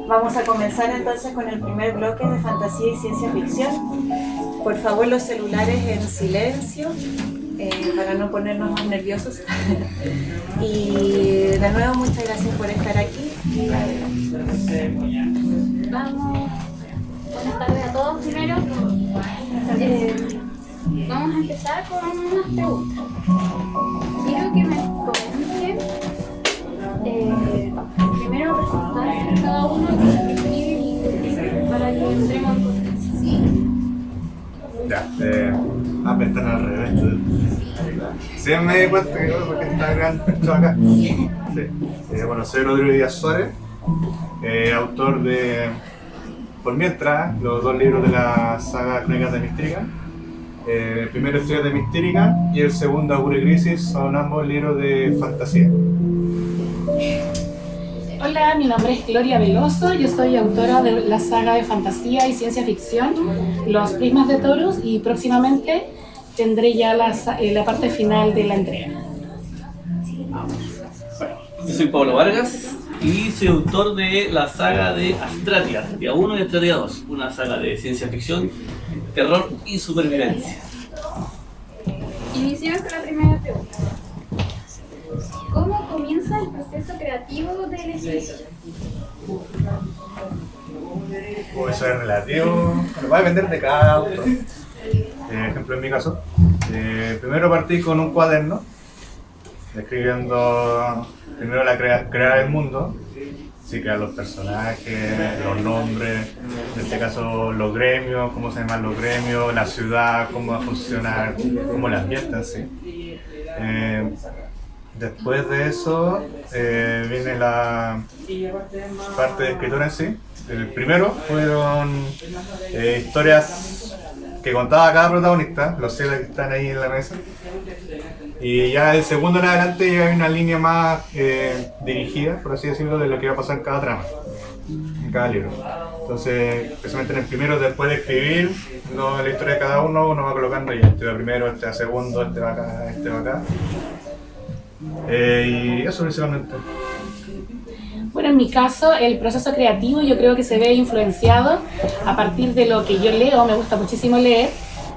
Vamos a comenzar entonces con el primer bloque de fantasía y ciencia ficción. Por favor, los celulares en silencio, para no ponernos más nerviosos. Y de nuevo, muchas gracias por estar aquí. Vamos, buenas tardes a todos primero. Vamos a empezar con unas preguntas. Quiero que me comenten primero presentarse cada uno para que entremos en potencia. Ya, me están al revés. Sí, me di cuenta que porque está grabando esto acá. Sí. Bueno, soy Rodrigo Díaz Suárez, autor de, por mientras, los 2 libros de la saga Crónicas de Mistérica. El primero es Historias de Mistérica y el segundo, Augure Crisis, son ambos libros de fantasía. Hola, mi nombre es Gloria Veloso, yo soy autora de la saga de fantasía y ciencia ficción, Los Prismas de Taurus, y próximamente tendré ya la parte final de la entrega. Yo soy Pablo Vargas y soy autor de la saga de Astratia, Astratia 1 y Astratia 2, una saga de ciencia ficción, terror y supervivencia. Iniciamos con la primera pregunta. ¿Cómo comienza el proceso creativo del escritor? Eso es relativo, lo va a depender de cada autor. Por ejemplo, en mi caso, primero partí con un cuaderno, escribiendo primero crear el mundo, sí, crear los personajes, los nombres, en este caso los gremios, cómo se llaman los gremios, la ciudad, cómo va a funcionar, cómo la ambientan, sí. Después de eso viene la parte de escritura en sí. El primero fueron historias que contaba cada protagonista, los 7 que están ahí en la mesa. Y ya el segundo en adelante ya hay una línea más dirigida, por así decirlo, de lo que va a pasar en cada trama, en cada libro. Entonces, especialmente en el primero, después de escribir la historia de cada uno, uno va colocando y este va primero, este va segundo, este va acá, este va acá. Y eso principalmente. Bueno, en mi caso, el proceso creativo yo creo que se ve influenciado a partir de lo que yo leo, me gusta muchísimo leer,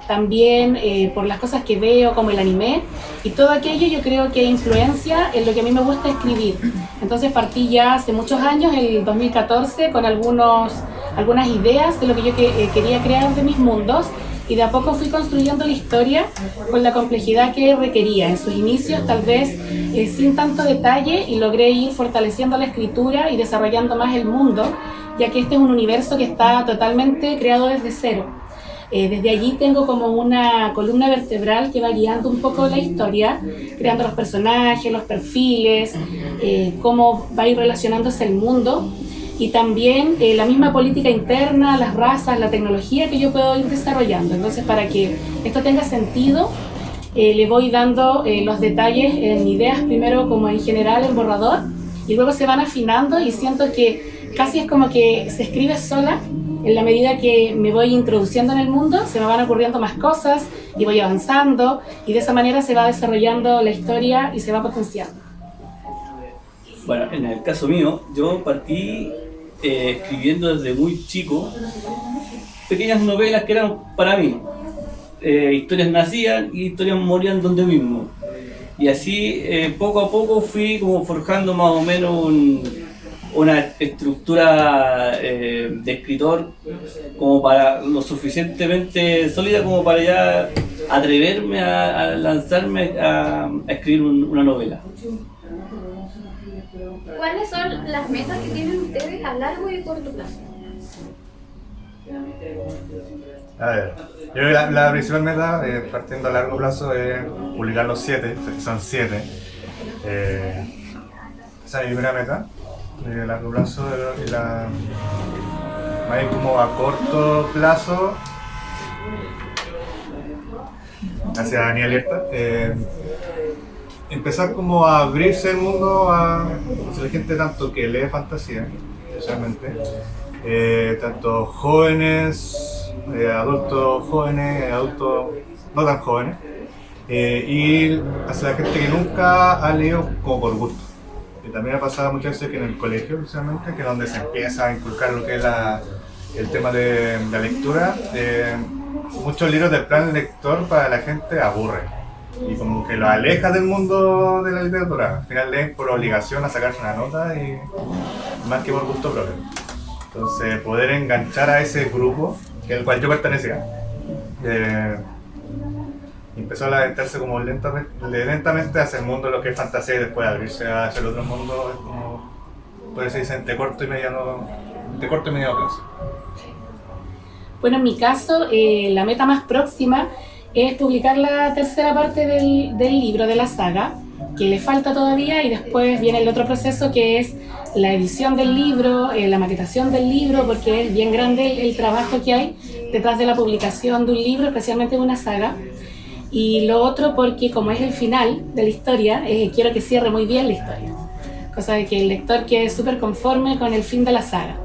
también por las cosas que veo, como el anime, y todo aquello yo creo que influencia en lo que a mí me gusta escribir. Entonces partí ya hace muchos años, el 2014, con algunas ideas de lo que yo quería crear de mis mundos, y de a poco fui construyendo la historia con la complejidad que requería. En sus inicios tal vez sin tanto detalle, y logré ir fortaleciendo la escritura y desarrollando más el mundo, ya que este es un universo que está totalmente creado desde cero. Desde allí tengo como una columna vertebral que va guiando un poco la historia, creando los personajes, los perfiles, cómo va a ir relacionándose el mundo, y también la misma política interna, las razas, la tecnología que yo puedo ir desarrollando. Entonces, para que esto tenga sentido, le voy dando los detalles en ideas, primero como en general en borrador, y luego se van afinando, y siento que casi es como que se escribe sola. En la medida que me voy introduciendo en el mundo, se me van ocurriendo más cosas y voy avanzando, y de esa manera se va desarrollando la historia y se va potenciando. Bueno, en el caso mío, yo partí escribiendo desde muy chico pequeñas novelas que eran para mí. Historias nacían y historias morían donde mismo. Y así poco a poco fui como forjando más o menos una estructura de escritor como para lo suficientemente sólida como para ya atreverme a lanzarme a escribir una novela. ¿Cuáles son las metas que tienen ustedes a largo y corto plazo? A ver, yo creo que la principal meta, partiendo a largo plazo, es publicar los 7, que son 7. Esa es mi primera meta, a largo plazo, y más bien como a corto plazo, hacia Daniel Alerta, empezar como a abrirse el mundo a la gente tanto que lee fantasía, especialmente, tanto jóvenes, adultos jóvenes, adultos no tan jóvenes, y hacia la gente que nunca ha leído como por gusto. Y también ha pasado muchas veces que en el colegio, precisamente, que es donde se empieza a inculcar lo que es el tema de la lectura, muchos libros del plan lector para la gente aburren y como que lo aleja del mundo de la literatura. Al final leen por obligación a sacarse una nota y más que por gusto propio. Entonces, poder enganchar a ese grupo, al cual yo pertenecía, empezó a adentrarse como lentamente hacia el mundo de lo que es fantasía y después abrirse hacia el otro mundo, es como, puede ser, dicen, de corto y mediano plazo. Bueno, en mi caso, la meta más próxima es publicar la tercera parte del libro, de la saga, que le falta todavía, y después viene el otro proceso que es la edición del libro, la maquetación del libro, porque es bien grande el trabajo que hay detrás de la publicación de un libro, especialmente de una saga. Y lo otro porque como es el final de la historia, quiero que cierre muy bien la historia, cosa de que el lector quede súper conforme con el fin de la saga.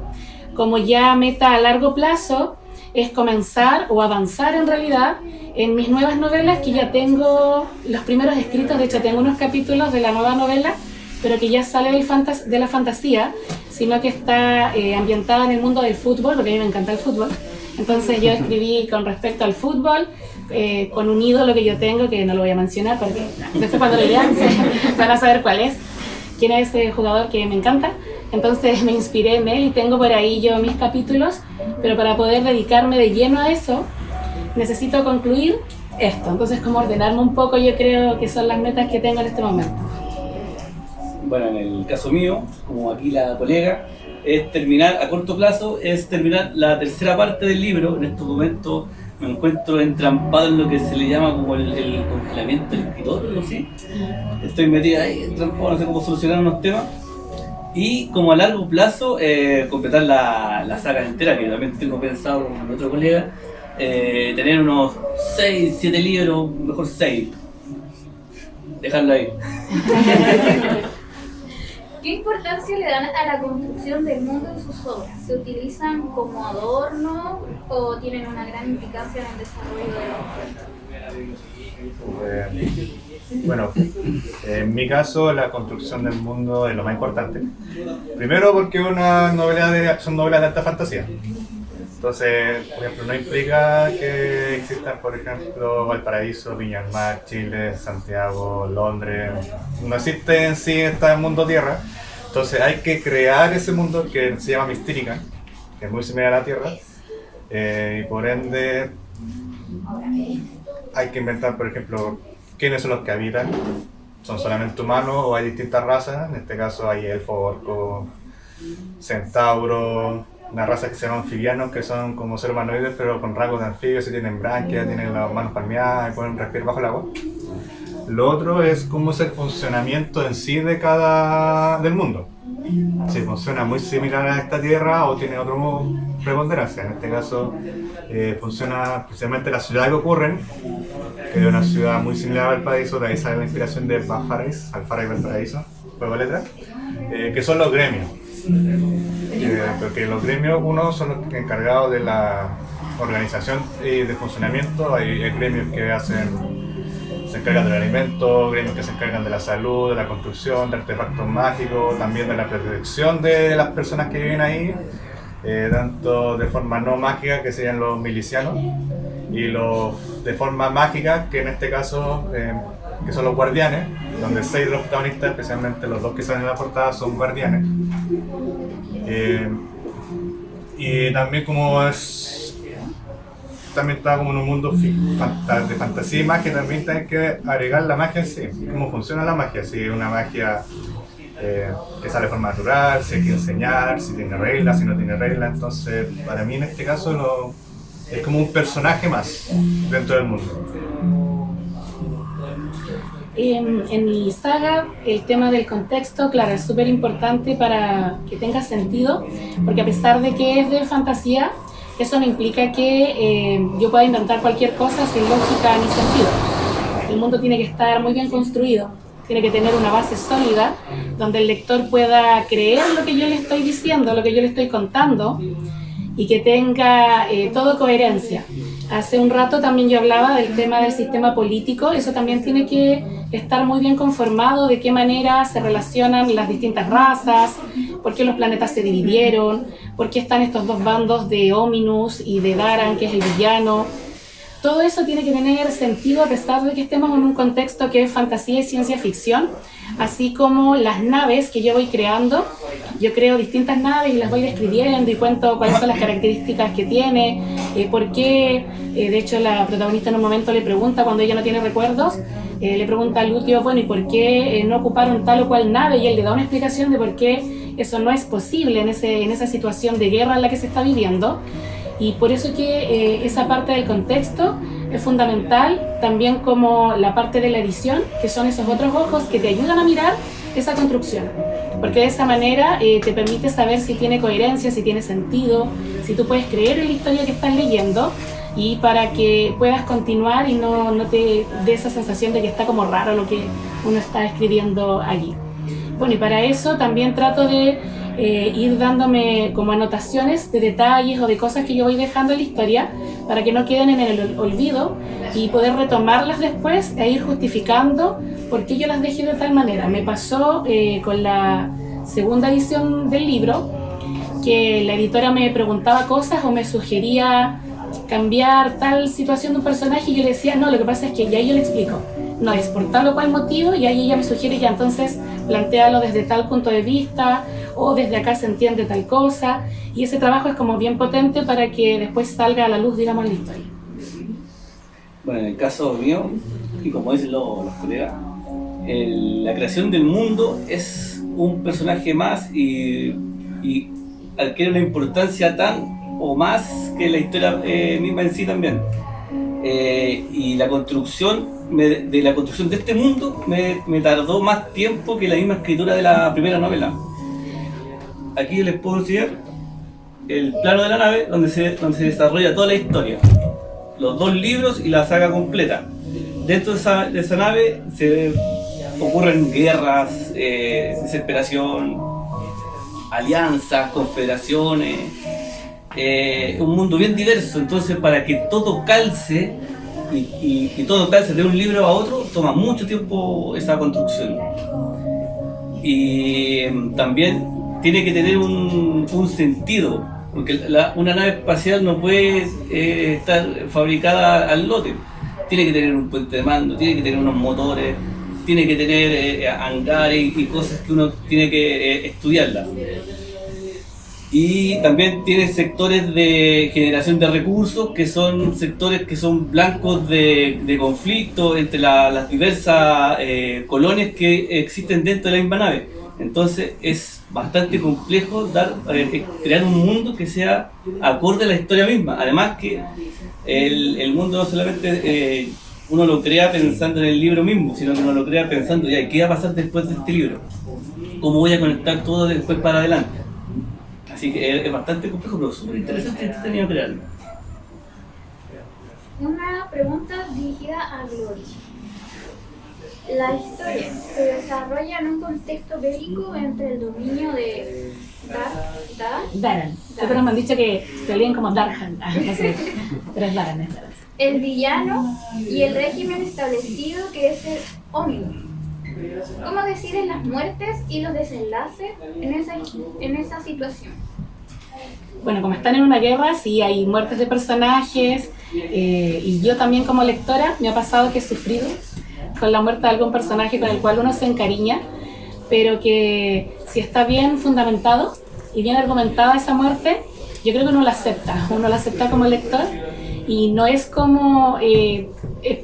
Como ya meta a largo plazo es comenzar o avanzar en realidad en mis nuevas novelas, que ya tengo los primeros escritos. De hecho tengo unos capítulos de la nueva novela, pero que ya sale de la fantasía, sino que está ambientada en el mundo del fútbol, porque a mí me encanta el fútbol. Entonces yo escribí con respecto al fútbol, con un ídolo que yo tengo, que no lo voy a mencionar porque después cuando lo lean van a saber cuál es, quién es ese jugador que me encanta. Entonces me inspiré en él y tengo por ahí yo mis capítulos, pero para poder dedicarme de lleno a eso necesito concluir esto. Entonces, como ordenarme un poco, yo creo que son las metas que tengo en este momento. Bueno, en el caso mío, como aquí la colega, es terminar a corto plazo, es terminar la tercera parte del libro. En estos momentos me encuentro entrampado en lo que se le llama como el congelamiento del escritor, ¿no? ¿Sí? Estoy metido ahí, entrampado, no sé cómo solucionar unos temas. Y como a largo plazo, completar la saga entera, que también tengo pensado con otro colega, tener unos 6, 7 libros, mejor 6. Dejarlo ahí. ¿Qué importancia le dan a la construcción del mundo en sus obras? ¿Se utilizan como adorno o tienen una gran implicancia en el desarrollo de la obra? Bueno, en mi caso la construcción del mundo es lo más importante. Primero porque son novelas de alta fantasía. Entonces, por ejemplo, no implica que existan, por ejemplo, Valparaíso, Viña del Mar, Chile, Santiago, Londres. No existe en sí este mundo tierra. Entonces hay que crear ese mundo que se llama Mistérica, que es muy similar a la Tierra. Y por ende hay que inventar, por ejemplo, quiénes son los que habitan. ¿Son solamente humanos o hay distintas razas? En este caso hay elfos, orcos, centauros, una raza que se llama anfibianos, que son como seres humanoides pero con rasgos de anfibios, y tienen branquias, tienen las manos palmeadas y pueden respirar bajo el agua. Lo otro es cómo es el funcionamiento en sí del mundo. Si funciona muy similar a esta Tierra o tiene otra preponderancia. En este caso funciona precisamente la ciudad que ocurren, que es una ciudad muy similar a Valparaíso, de ahí sale la inspiración de Alfara y Valparaíso, juego de letras, que son los gremios. Porque los gremios, uno son los encargados de la organización y de funcionamiento. Hay gremios que se encargan del alimento, gremios que se encargan de la salud, de la construcción, de artefactos mágicos, también de la protección de las personas que viven ahí, tanto de forma no mágica, que serían los milicianos, y los de forma mágica, que en este caso que son los guardianes, donde 6 de los protagonistas, especialmente los 2 que salen en la portada, son guardianes. Y también también está como en un mundo de fantasía y magia, también hay que agregar la magia en sí, cómo funciona la magia, si es una magia que sale de forma natural, si hay que enseñar, si tiene reglas, si no tiene reglas. Entonces para mí en este caso es como un personaje más dentro del mundo. En mi saga, el tema del contexto, claro, es súper importante para que tenga sentido, porque a pesar de que es de fantasía, eso no implica que yo pueda inventar cualquier cosa sin lógica ni sentido. El mundo tiene que estar muy bien construido, tiene que tener una base sólida, donde el lector pueda creer lo que yo le estoy diciendo, lo que yo le estoy contando, y que tenga todo coherencia. Hace un rato también yo hablaba del tema del sistema político, eso también tiene que estar muy bien conformado, de qué manera se relacionan las distintas razas, por qué los planetas se dividieron, por qué están estos dos bandos de Ominus y de Daran, que es el villano. Todo eso tiene que tener sentido a pesar de que estemos en un contexto que es fantasía y ciencia ficción, así como las naves que yo voy creando. Yo creo distintas naves y las voy describiendo y cuento cuáles son las características que tiene, por qué. De hecho, la protagonista en un momento le pregunta, cuando ella no tiene recuerdos, le pregunta a Lúthio, bueno, ¿y por qué no ocuparon tal o cual nave? Y él le da una explicación de por qué eso no es posible en esa situación de guerra en la que se está viviendo. Y por eso que esa parte del contexto es fundamental, también como la parte de la edición, que son esos otros ojos que te ayudan a mirar esa construcción. Porque de esa manera te permite saber si tiene coherencia, si tiene sentido, si tú puedes creer en la historia que estás leyendo, y para que puedas continuar y no te dé esa sensación de que está como raro lo que uno está escribiendo allí. Bueno, y para eso también trato de ir dándome como anotaciones de detalles o de cosas que yo voy dejando en la historia para que no queden en el olvido y poder retomarlas después e ir justificando por qué yo las dejé de tal manera. Me pasó con la segunda edición del libro que la editora me preguntaba cosas o me sugería cambiar tal situación de un personaje y yo le decía, no, lo que pasa es que ya yo le explico, no es por tal o cual motivo, y ahí ella me sugiere ya entonces plantéalo desde tal punto de vista o desde acá se entiende tal cosa, y ese trabajo es como bien potente para que después salga a la luz, digamos, la historia. Bueno, en el caso mío, y como dicen los colegas, la creación del mundo es un personaje más y adquiere una importancia tan o más que la historia misma en sí también. Y la construcción de este mundo me tardó más tiempo que la misma escritura de la primera novela. Aquí les puedo enseñar el plano de la nave donde se desarrolla toda la historia, los 2 libros y la saga completa. Dentro de esa nave se ocurren guerras, desesperación, alianzas, confederaciones, un mundo bien diverso. Entonces, para que todo calce y todo calce de un libro a otro, toma mucho tiempo esa construcción. Y también tiene que tener un sentido, porque una nave espacial no puede estar fabricada al lote. Tiene que tener un puente de mando, tiene que tener unos motores, tiene que tener hangares y cosas que uno tiene que estudiarlas. Y también tiene sectores de generación de recursos, que son sectores que son blancos de conflicto entre las diversas colonias que existen dentro de la misma nave. Entonces es bastante complejo crear un mundo que sea acorde a la historia misma. Además que el mundo no solamente uno lo crea pensando en el libro mismo, sino que uno lo crea pensando, ya, ¿qué va a pasar después de este libro? ¿Cómo voy a conectar todo después para adelante? Así que es bastante complejo, pero súper interesante y entretenido crearlo. Una pregunta dirigida a Gloria. La historia se desarrolla en un contexto bélico entre el dominio de Daran. Otros me han dicho que se leen como Darhan, no sé, pero es Daran, es Daran. El villano y el régimen establecido, que es el Ominus. ¿Cómo deciden las muertes y los desenlaces en esa situación? Bueno, como están en una guerra, sí hay muertes de personajes, y yo también como lectora me ha pasado que he sufrido con la muerte de algún personaje con el cual uno se encariña, pero que si está bien fundamentado y bien argumentada esa muerte, yo creo que uno la acepta como lector, y no es como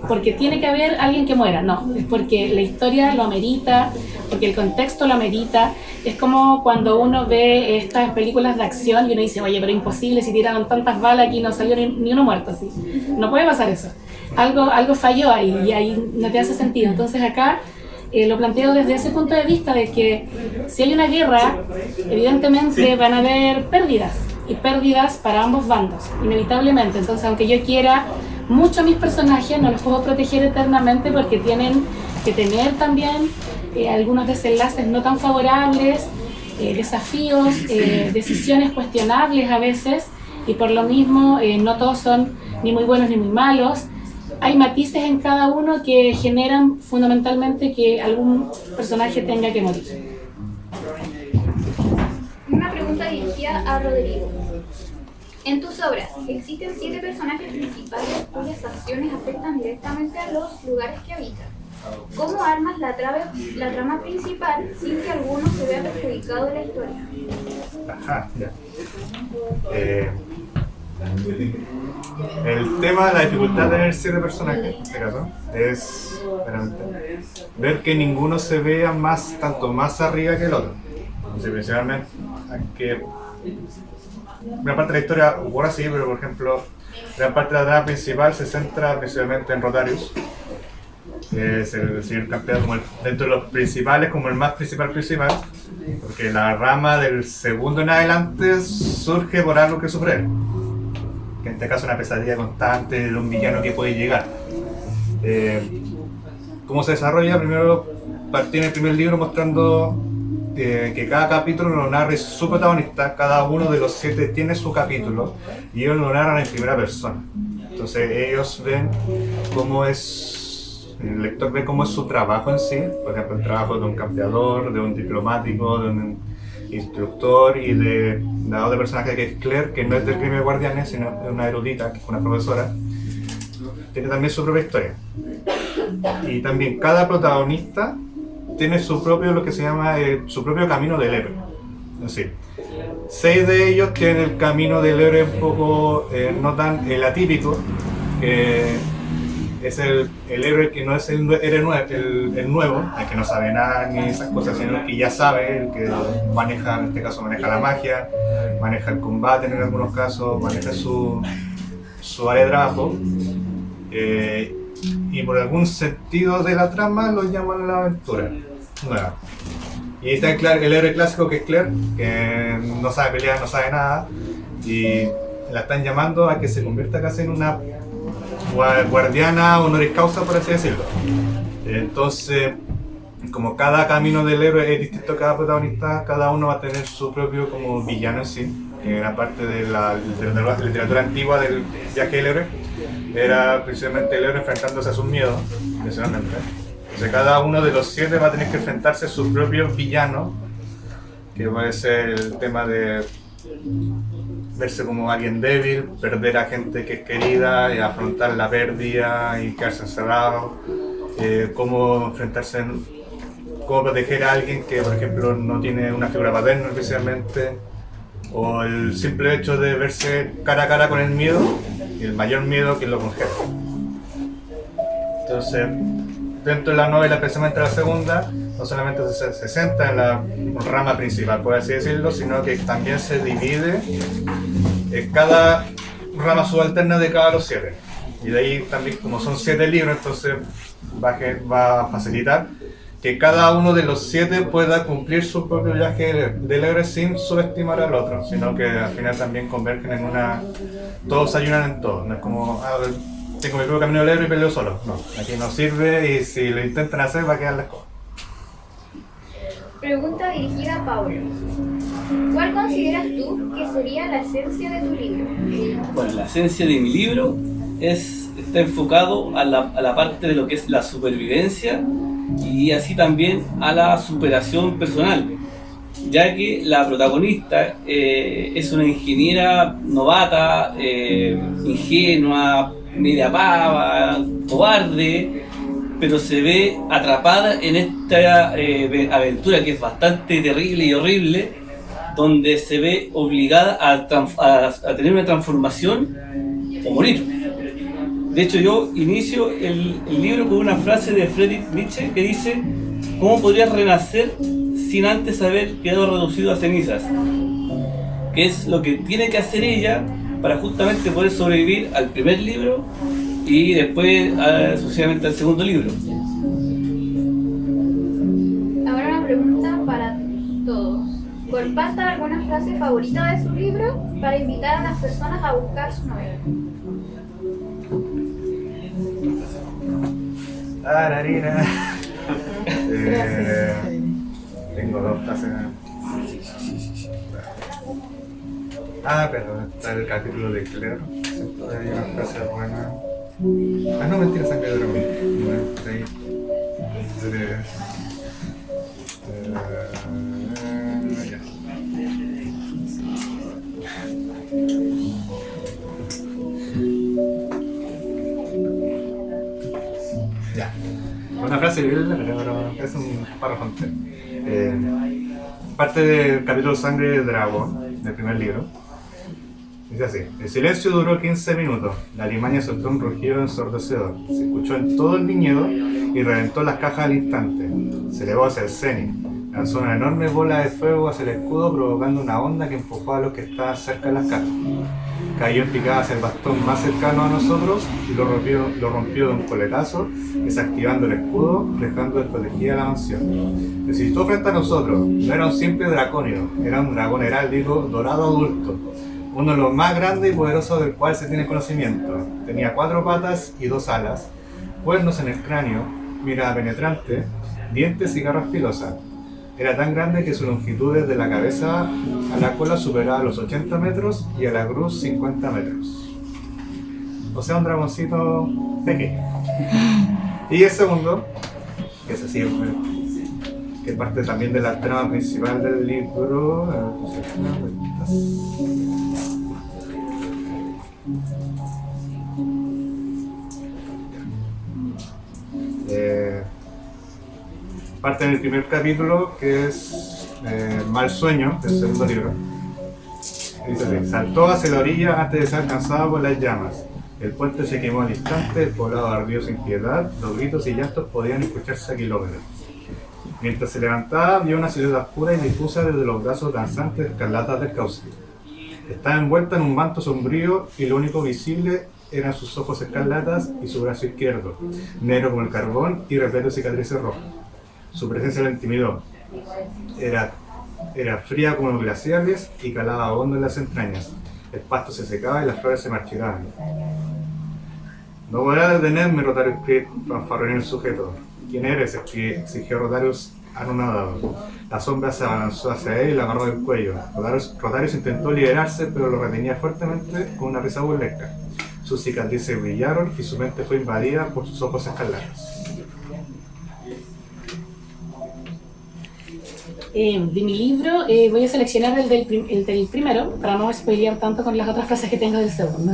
porque tiene que haber alguien que muera, no, es porque la historia lo amerita, porque el contexto lo amerita. Es como cuando uno ve estas películas de acción y uno dice, oye, pero imposible, si tiraron tantas balas aquí no salió ni uno muerto, así. No puede pasar eso. Algo falló ahí y ahí no te hace sentido. Entonces acá lo planteo desde ese punto de vista de que si hay una guerra, evidentemente van a haber pérdidas, y pérdidas para ambos bandos, inevitablemente. Entonces, aunque yo quiera mucho a mis personajes, no los puedo proteger eternamente porque tienen que tener también algunos desenlaces no tan favorables, desafíos, decisiones cuestionables a veces, y por lo mismo no todos son ni muy buenos ni muy malos. Hay matices en cada uno que generan fundamentalmente que algún personaje tenga que morir. Una pregunta dirigida a Rodrigo. En tus obras, existen 7 personajes principales cuyas acciones afectan directamente a los lugares que habitan. ¿Cómo armas la trama principal sin que alguno se vea perjudicado de la historia? Ajá, ya. El tema, la dificultad de tener 7 personajes, en este caso, es ver que ninguno se vea tanto más arriba que el otro. Entonces, principalmente, que una parte de la historia ocurre así, pero por ejemplo, gran parte de la trama principal se centra principalmente en Rotarius, que es el señor campeón como dentro de los principales, como el más principal, porque la rama del segundo en adelante surge por algo que sufre él, que en este caso es una pesadilla constante de un villano que puede llegar. ¿Cómo se desarrolla? Primero partí en el primer libro mostrando que cada capítulo lo narra su protagonista. Cada uno de los 7 tiene su capítulo y ellos lo narran en primera persona. Entonces ellos ven cómo es, el lector ve cómo es su trabajo en sí, por ejemplo el trabajo de un campeador, de un diplomático, de un instructor y de la otra personaje que es Claire, que no es del gremio de guardianes, sino de una erudita, que es una profesora. Tiene también su propia historia. Y también cada protagonista tiene su propio, lo que se llama su propio camino del héroe. Es decir, 6 de ellos tienen el camino del héroe un poco no tan el atípico, que es el héroe que no es el nuevo, el que no sabe nada ni esas cosas, sino el que ya sabe, el que maneja, en este caso maneja la magia, maneja el combate en algunos casos, maneja su área de trabajo. Y por algún sentido de la trama lo llaman la aventura nueva. Y está el héroe clásico, que es Claire, que no sabe pelear, no sabe nada, y la están llamando a que se convierta casi en una guardiana honoris causa, por así decirlo. Entonces, como cada camino del héroe es distinto a cada protagonista, cada uno va a tener su propio como villano en sí, que era parte de la literatura antigua del viaje del héroe. Era precisamente el héroe enfrentándose a sus miedos, principalmente. Entonces cada uno de los 7 va a tener que enfrentarse a sus propios villanos, que puede ser el tema de verse como alguien débil, perder a gente que es querida, y afrontar la pérdida y quedarse encerrado, cómo enfrentarse, cómo proteger a alguien que, por ejemplo, no tiene una figura paterna especialmente, o el simple hecho de verse cara a cara con el miedo, y el mayor miedo que lo congela. Entonces, dentro de la novela, especialmente la segunda, no solamente se centra en la rama principal, por así decirlo, sino que también se divide en cada rama subalterna de cada de los 7. Y de ahí también, como son 7 libros, entonces va a facilitar que cada uno de los 7 pueda cumplir su propio viaje del héroe sin subestimar al otro, sino que al final también convergen en una... Todos ayudan en todo, no es como, tengo mi propio camino del héroe y peleo solo. No, aquí no sirve, y si lo intentan hacer va a quedar las cosas. Pregunta dirigida a Pablo. ¿Cuál consideras tú que sería la esencia de tu libro? Bueno, la esencia de mi libro está enfocado a la parte de lo que es la supervivencia y así también a la superación personal, ya que la protagonista es una ingeniera novata, ingenua, media pava, cobarde, pero se ve atrapada en esta aventura que es bastante terrible y horrible, donde se ve obligada a tener una transformación o morir. De hecho, yo inicio el libro con una frase de Friedrich Nietzsche que dice: ¿cómo podrías renacer sin antes haber quedado reducido a cenizas? Que es lo que tiene que hacer ella para justamente poder sobrevivir al primer libro y después sucesivamente al segundo libro. Ahora una pregunta para todos. Compartan alguna frase favorita de su libro para invitar a las personas a buscar su novela. Tengo 2 frases. Ah, pero está el capítulo de Claire. Siempre hay una frase buena. Ah, no, mentira, sangre de dragón. No, está ahí. Ya. Ya. Una frase bien larga, pero es un párrafo entero. Parte del capítulo Sangre de Dragón, del primer libro. Dice así: el silencio duró 15 minutos. La alimaña soltó un rugido ensordecedor. Se escuchó en todo el viñedo y reventó las cajas al instante. Se elevó hacia el cenit. Lanzó una enorme bola de fuego hacia el escudo, provocando una onda que empujó a los que estaban cerca de las cajas. Cayó en picada hacia el bastón más cercano a nosotros y lo rompió de un coletazo, desactivando el escudo, dejando desprotegida la mansión. Se situó frente a nosotros. No era un simple dracónido, era un dragón heráldico dorado adulto, uno de los más grandes y poderosos del cual se tiene conocimiento. Tenía 4 patas y 2 alas, cuernos en el cráneo, mirada penetrante, dientes y garras filosas. Era tan grande que su longitud desde la cabeza a la cola superaba los 80 metros y a la cruz 50 metros. O sea, un dragoncito pequeño. Y el segundo, que es así, que parte también de la trama principal del libro. Parte en el primer capítulo, que es Mal Sueño, del segundo libro. Dice así: saltó hacia la orilla antes de ser alcanzado por las llamas. El puente se quemó al instante, el poblado ardió sin piedad, los gritos y llantos podían escucharse a kilómetros. Mientras se levantaba, vio una silueta oscura y difusa desde los brazos danzantes escarlatas del cauce. Estaba envuelta en un manto sombrío y lo único visible eran sus ojos escarlatas y su brazo izquierdo, negro como el carbón y repleto de cicatrices rojas. Su presencia lo intimidó. Era fría como los glaciares y calaba hondo en las entrañas. El pasto se secaba y las flores se marchitaban. No podrás detenerme, Rotarius Creed, fanfarroneó el sujeto. ¿Quién eres?, exigió Rotarius anonadado. La sombra se abalanzó hacia él y le agarró del cuello. Rotarius intentó liberarse, pero lo retenía fuertemente con una risa burlesca. Sus cicatrices brillaron y su mente fue invadida por sus ojos escarlatas. De mi libro voy a seleccionar el del primero para no spoilear tanto con las otras frases que tengo del segundo.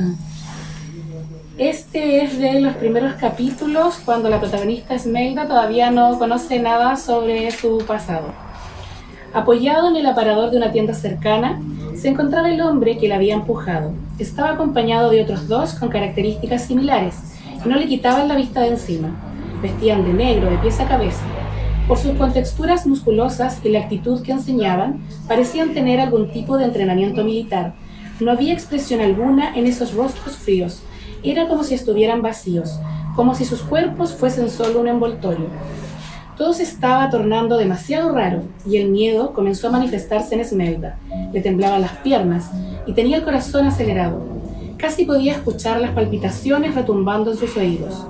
Este es de los primeros capítulos, cuando la protagonista Esmelda todavía no conoce nada sobre su pasado. Apoyado en el aparador de una tienda cercana, se encontraba el hombre que la había empujado. Estaba acompañado de otros 2 con características similares y no le quitaban la vista de encima. Vestían de negro de pies a cabeza. Por sus contexturas musculosas y la actitud que enseñaban, parecían tener algún tipo de entrenamiento militar. No había expresión alguna en esos rostros fríos. Era como si estuvieran vacíos, como si sus cuerpos fuesen solo un envoltorio. Todo se estaba tornando demasiado raro y el miedo comenzó a manifestarse en Esmelda. Le temblaban las piernas y tenía el corazón acelerado. Casi podía escuchar las palpitaciones retumbando en sus oídos.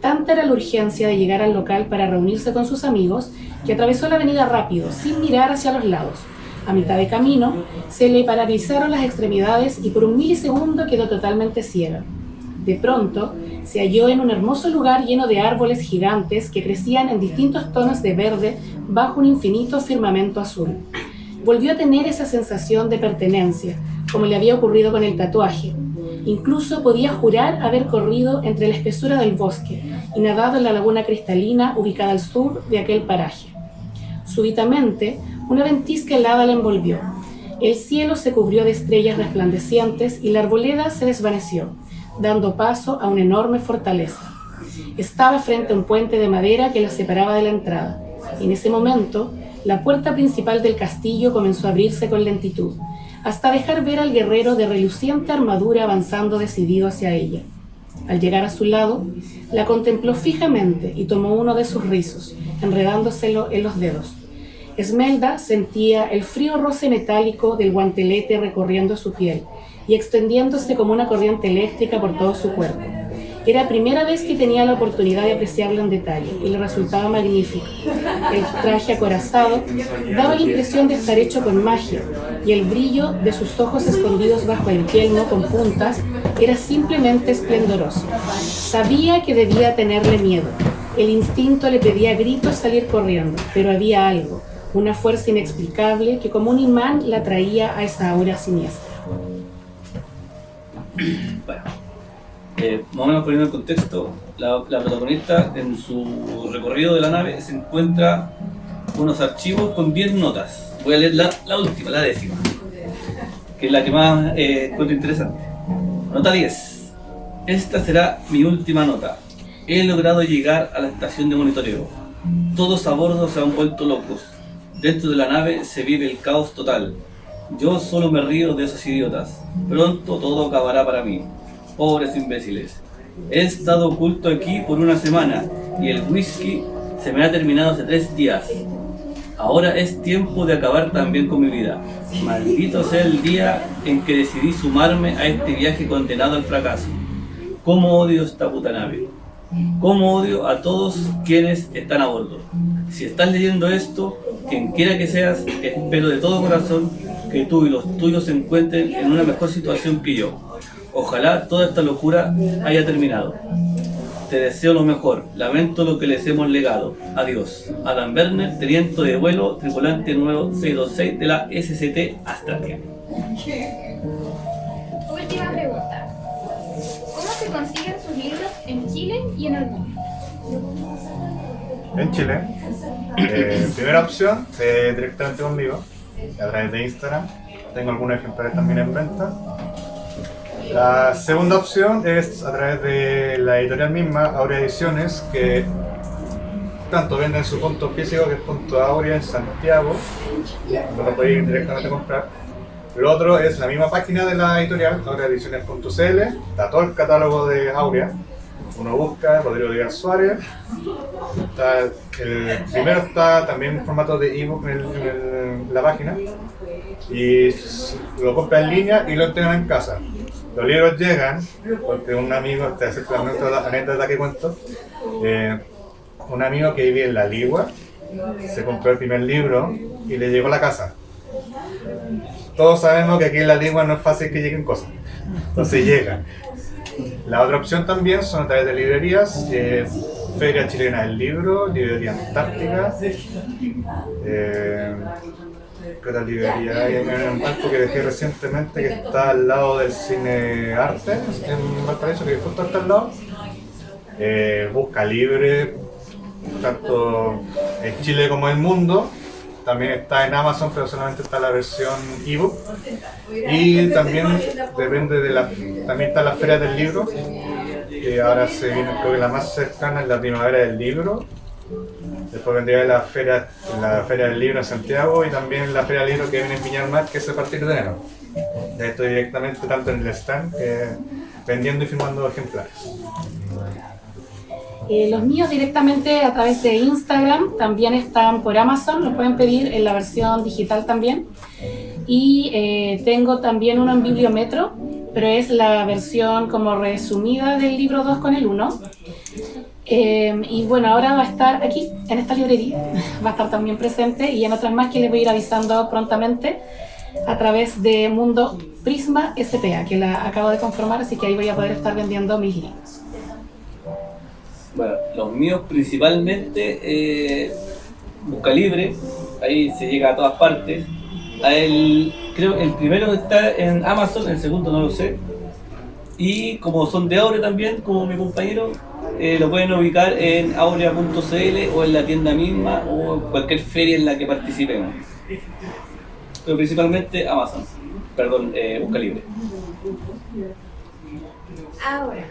Tanta era la urgencia de llegar al local para reunirse con sus amigos que atravesó la avenida rápido, sin mirar hacia los lados. A mitad de camino, se le paralizaron las extremidades y por un milisegundo quedó totalmente ciega. De pronto, se halló en un hermoso lugar lleno de árboles gigantes que crecían en distintos tonos de verde bajo un infinito firmamento azul. Volvió a tener esa sensación de pertenencia, como le había ocurrido con el tatuaje. Incluso podía jurar haber corrido entre la espesura del bosque y nadado en la laguna cristalina ubicada al sur de aquel paraje. Súbitamente, una ventisca helada la envolvió. El cielo se cubrió de estrellas resplandecientes y la arboleda se desvaneció, dando paso a una enorme fortaleza. Estaba frente a un puente de madera que la separaba de la entrada. En ese momento, la puerta principal del castillo comenzó a abrirse con lentitud, hasta dejar ver al guerrero de reluciente armadura avanzando decidido hacia ella. Al llegar a su lado, la contempló fijamente y tomó uno de sus rizos, enredándoselo en los dedos. Esmelda sentía el frío roce metálico del guantelete recorriendo su piel y extendiéndose como una corriente eléctrica por todo su cuerpo. Era la primera vez que tenía la oportunidad de apreciarlo en detalle y le resultaba magnífico. El traje acorazado daba la impresión de estar hecho con magia y el brillo de sus ojos escondidos bajo el yelmo con puntas era simplemente esplendoroso. Sabía que debía tenerle miedo. El instinto le pedía a gritos salir corriendo, pero había algo, una fuerza inexplicable que como un imán la traía a esa aura siniestra. Bueno, más o menos poniendo el contexto, la protagonista en su recorrido de la nave se encuentra unos archivos con 10 notas. Voy a leer la última, la décima, que es la que más encuentro interesante. Nota 10. Esta será mi última nota. He logrado llegar a la estación de monitoreo. Todos a bordo se han vuelto locos. Dentro de la nave se vive el caos total. Yo solo me río de esos idiotas. Pronto todo acabará para mí. Pobres imbéciles. He estado oculto aquí por una semana y el whisky se me ha terminado hace 3 días. Ahora es tiempo de acabar también con mi vida. Maldito sea el día en que decidí sumarme a este viaje condenado al fracaso. ¿Cómo odio esta puta nave? ¿Cómo odio a todos quienes están a bordo? Si estás leyendo esto, quien quiera que seas, espero de todo corazón que tú y los tuyos se encuentren en una mejor situación que yo. Ojalá toda esta locura haya terminado. Te deseo lo mejor. Lamento lo que les hemos legado. Adiós. Adam Werner, teniente de vuelo, tripulante número 626 de la SCT Astratia. Última pregunta. ¿Cómo se consiguen sus libros en Chile y en el mundo? En Chile, primera opción, directamente conmigo, a través de Instagram. Tengo algunos ejemplares también en venta. La segunda opción es a través de la editorial misma, Aurea Ediciones, que tanto venden su punto físico, que es punto Aurea en Santiago, donde lo podéis directamente comprar. Lo otro es la misma página de la editorial, aureaediciones.cl, está todo el catálogo de Aurea. Uno busca Rodrigo Díaz Suárez. El primero está también en formato de ebook en la página, y lo compra en línea y lo entregan en casa. Los libros llegan porque un amigo, esta es la anécdota que cuento, un amigo que vivía en La Ligua se compró el primer libro y le llegó a la casa. Todos sabemos que aquí en La Ligua no es fácil que lleguen cosas, entonces llegan. La otra opción también son a través de librerías, Feria Chilena del Libro, Librería Antártica, ¿qué otra librería hay? Hay un banco que dejé recientemente que está al lado del Cine Arte en Valparaíso, que justo está al lado. Busca Libre, tanto en Chile como en el mundo. También está en Amazon, pero solamente está la versión ebook. Y también depende de también está la Feria del Libro, que ahora se viene, creo que la más cercana es la Primavera del Libro. Después vendría la Feria del Libro en Santiago y también la Feria del Libro que viene en Viña del Mar, que es a partir de enero. Ya estoy directamente tanto en el stand vendiendo y firmando ejemplares. Los míos directamente a través de Instagram, también están por Amazon, los pueden pedir en la versión digital también. Y tengo también uno en Bibliometro, pero es la versión como resumida del libro 2 con el 1. Y bueno, ahora va a estar aquí, en esta librería, va a estar también presente y en otras más que les voy a ir avisando prontamente a través de Mundo Prisma SPA, que la acabo de conformar, así que ahí voy a poder estar vendiendo mis libros. Bueno, los míos principalmente Busca Libre, ahí se llega a todas partes. Creo que el primero está en Amazon, el segundo no lo sé. Y como son de Aurea también, como mi compañero, lo pueden ubicar en aurea.cl o en la tienda misma o en cualquier feria en la que participemos. Pero principalmente Amazon, perdón, Busca Libre. Ahora,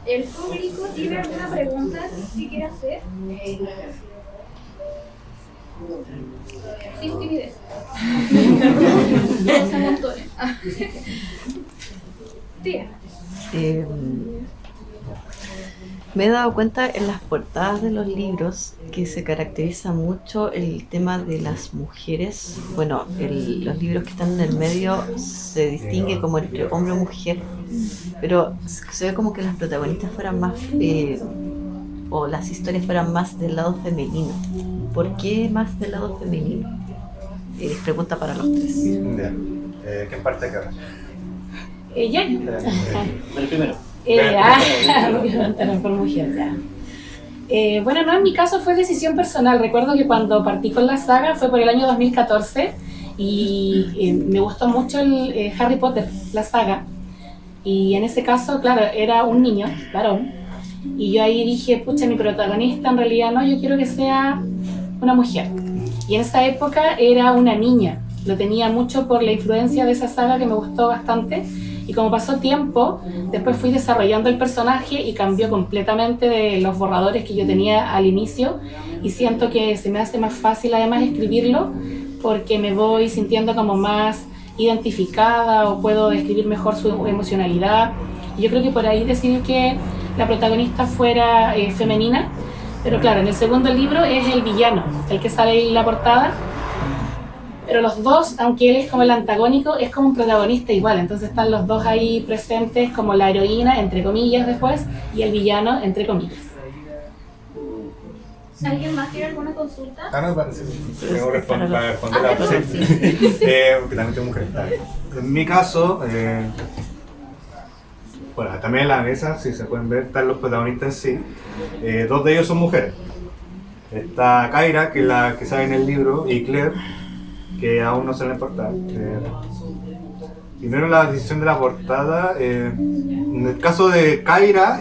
¿el público tiene alguna pregunta que quiera hacer? Sin timidez. Todos se amontonen. Tía. Me he dado cuenta en las portadas de los libros que se caracteriza mucho el tema de las mujeres. Bueno, los libros que están en el medio se distingue como entre hombre o mujer, pero se ve como que las protagonistas fueran más, o las historias fueran más del lado femenino. ¿Por qué más del lado femenino? Pregunta para los tres. Ya. ¿Quién parte acá? ¿Ella? El primero. Porque preguntaron por mujer, ya. Bueno, no, en mi caso fue decisión personal. Recuerdo que cuando partí con la saga fue por el año 2014 y me gustó mucho el Harry Potter, la saga. Y en ese caso, claro, era un niño, varón. Y yo ahí dije, pucha, mi protagonista en realidad no, yo quiero que sea una mujer. Y en esa época era una niña. Lo tenía mucho por la influencia de esa saga que me gustó bastante. Y como pasó tiempo, después fui desarrollando el personaje y cambió completamente de los borradores que yo tenía al inicio. Y siento que se me hace más fácil además escribirlo porque me voy sintiendo como más identificada o puedo describir mejor su emocionalidad. Y yo creo que por ahí decidí que la protagonista fuera femenina. Pero claro, en el segundo libro es el villano, el que sale ahí en la portada. Pero los dos, aunque él es como el antagónico, es como un protagonista igual. Entonces están los dos ahí presentes como la heroína, entre comillas, después, y el villano, entre comillas. ¿Alguien más tiene alguna consulta? No, parece. Tengo que responder la porque también tengo mujeres. En mi caso, bueno, también en la mesa, si se pueden ver, están los protagonistas en sí. Dos de ellos son mujeres. Está Kaira, que es la que sale en el libro, y Claire, que aún no se le importa. Primero la decisión de la portada. En el caso de Kaira,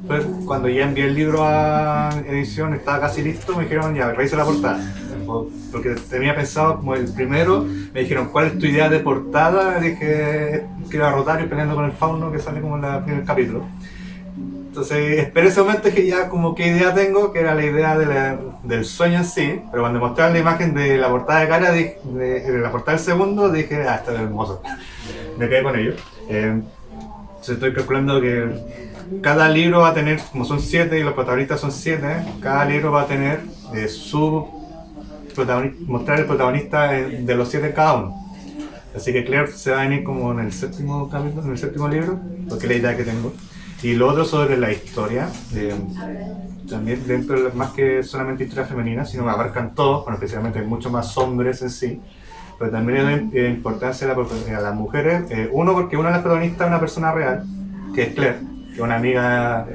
pues cuando ya envié el libro a edición, estaba casi listo, me dijeron ya, revisa la portada. Porque tenía pensado como el primero, me dijeron ¿cuál es tu idea de portada? Dije que era Rotario peleando con el fauno que sale como en el primer capítulo. Entonces esperé ese momento que ya como qué idea tengo, que era la idea del sueño en sí, pero cuando mostraron la imagen de la portada de cara, de la portada del segundo, dije, está hermoso. Me quedé con ello. Entonces estoy calculando que cada libro va a tener, como son 7 y los protagonistas son 7, cada libro va a tener mostrar el protagonista de los 7 cada uno. Así que Claire se va a venir como en el séptimo capítulo, en el séptimo libro, porque es la idea que tengo. Y lo otro sobre la historia, también dentro de más que solamente historias femeninas, sino que abarcan todos, bueno, especialmente mucho más hombres en sí, pero también es importancia a las mujeres. Uno, porque una de las protagonistas es una persona real, que es Claire, que es una amiga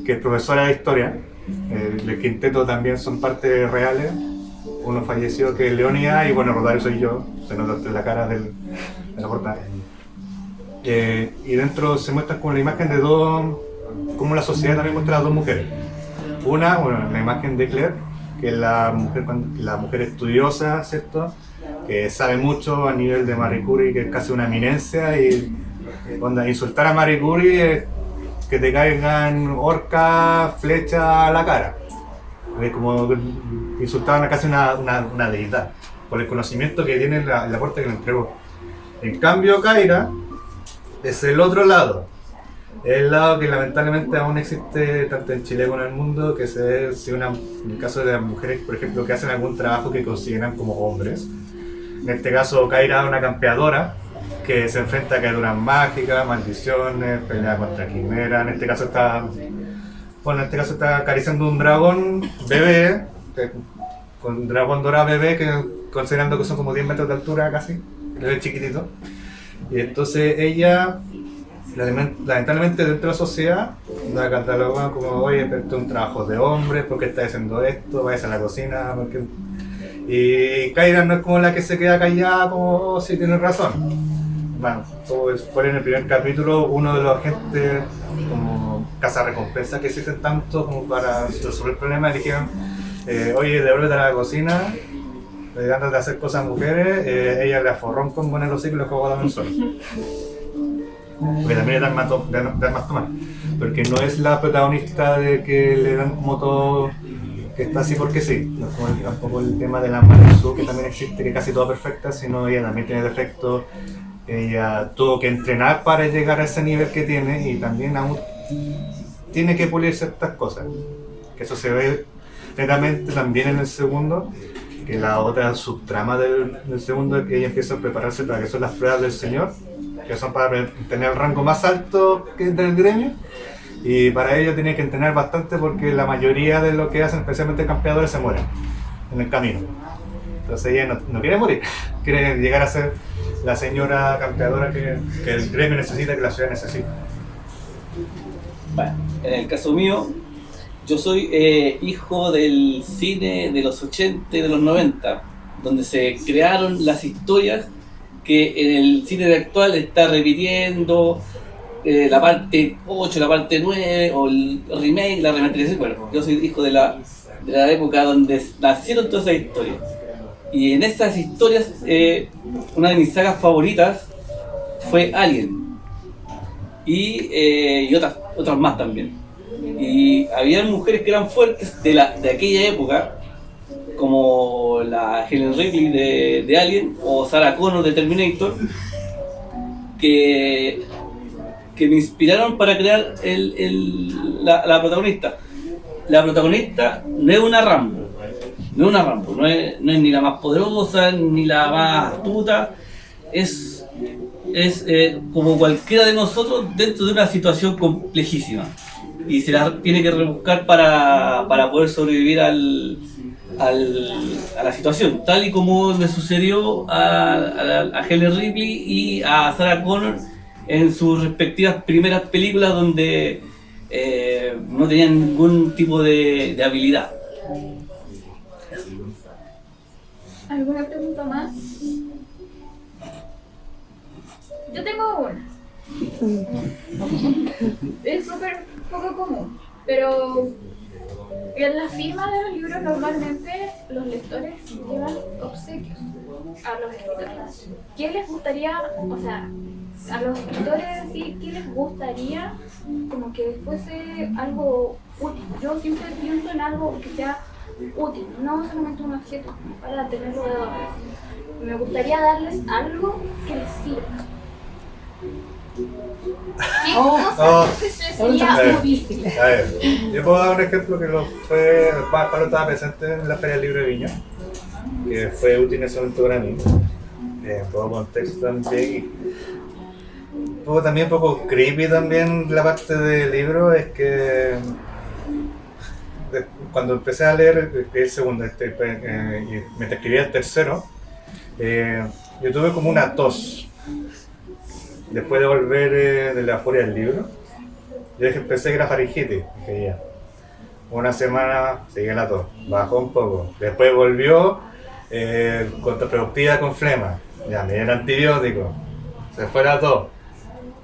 que es profesora de historia. El quinteto también son partes reales. Uno falleció que es Leónida y bueno, Rotario soy yo, se nota en la cara de la portada. Y dentro se muestra como la imagen de dos, como la sociedad también muestra a las dos mujeres. Una, bueno, la imagen de Claire, que es la mujer estudiosa, ¿cierto? Que sabe mucho a nivel de Marie Curie, que es casi una eminencia, y cuando insultar a Marie Curie es que te caigan orcas, flechas a la cara. Es como insultaban a casi una deidad, por el conocimiento que tiene el aporte que le entregó. En cambio, Kaira es el otro lado, es el lado que lamentablemente aún existe tanto en Chile como en el mundo, que se ve en el caso de las mujeres, por ejemplo, que hacen algún trabajo que consideran como hombres. En este caso, Kaira es una campeadora que se enfrenta a criaturas mágicas, maldiciones, pelea contra quimeras. En este caso está acariciando un dragón bebé, con un dragón dorado bebé, que considerando que son como 10 metros de altura casi, bebé chiquitito. Y entonces ella, lamentablemente dentro de la sociedad, la cataloga como, oye, pero esto es un trabajo de hombres, ¿por qué estás haciendo esto? Vayas a la cocina, ¿por qué? Y Kaira no es como la que se queda callada, como, oh, sí, tienes razón. Bueno, por en el primer capítulo, uno de los agentes como cazarrecompensas que existen tanto como para resolver problemas, dijeron, oye, devuélvete a la cocina, antes de hacer cosas a mujeres, ella le aforró un combo en el hocico y le jugó a dar un solo. Porque también es dar más tomar. Porque no es la protagonista de que le dan como todo, que está así porque sí. No es como tampoco el tema de la Marisu, que también existe, que casi toda perfecta, sino ella también tiene defectos. Ella tuvo que entrenar para llegar a ese nivel que tiene y también aún tiene que pulir ciertas cosas que eso se ve netamente también en el segundo, que la otra subtrama del segundo es que ella empieza a prepararse para que son las pruebas del Señor, que son para tener el rango más alto que del gremio, y para ello tiene que entrenar bastante porque la mayoría de lo que hacen, especialmente campeadores, se mueren en el camino. Entonces ella no quiere morir, quiere llegar a ser la señora campeadora que el gremio necesita, que la ciudad necesita. Bueno, en el caso mío, yo soy hijo del cine de los 80 y de los 90, donde se crearon las historias que en el cine de actual está repitiendo, la parte 8, la parte 9, o el remake, la remasterización. Bueno, yo soy hijo de la época donde nacieron todas esas historias. Y en esas historias, una de mis sagas favoritas fue Alien. Y otras más también. Y había mujeres que eran fuertes de aquella época, como la Helen Ripley de Alien o Sarah Connor de Terminator, que me inspiraron para crear la protagonista. La protagonista no es una Rambo, no es ni la más poderosa ni la más astuta, es como cualquiera de nosotros dentro de una situación complejísima y se la tiene que rebuscar para poder sobrevivir a la situación, tal y como le sucedió a Helen Ripley y a Sarah Connor en sus respectivas primeras películas, donde no tenían ningún tipo de habilidad. ¿Alguna pregunta más? Yo tengo una. Es súper poco común, pero en la firma de los libros normalmente los lectores llevan obsequios a los escritores. ¿Qué les gustaría, o sea, a los escritores sí, qué les gustaría como que fuese algo útil? Yo siempre pienso en algo que sea útil, no solamente un objeto para tenerlo de adorno. Me gustaría darles algo que les sirva. ¿Qué cosa sería útil? A ver, yo puedo dar un ejemplo que Pablo estaba presente en la Feria del Libro de Viña, que fue útil en ese momento para mí, en todo contexto también. Un poco creepy también la parte del libro es que cuando empecé a leer el segundo y mientras escribía el tercero, yo tuve como una tos. Después de volver de la Feria del Libro, yo empecé que era faringitis, dije ya. Una semana seguía la tos, bajó un poco. Después volvió contraproductiva con flema, ya me dieron antibiótico, se fue la tos.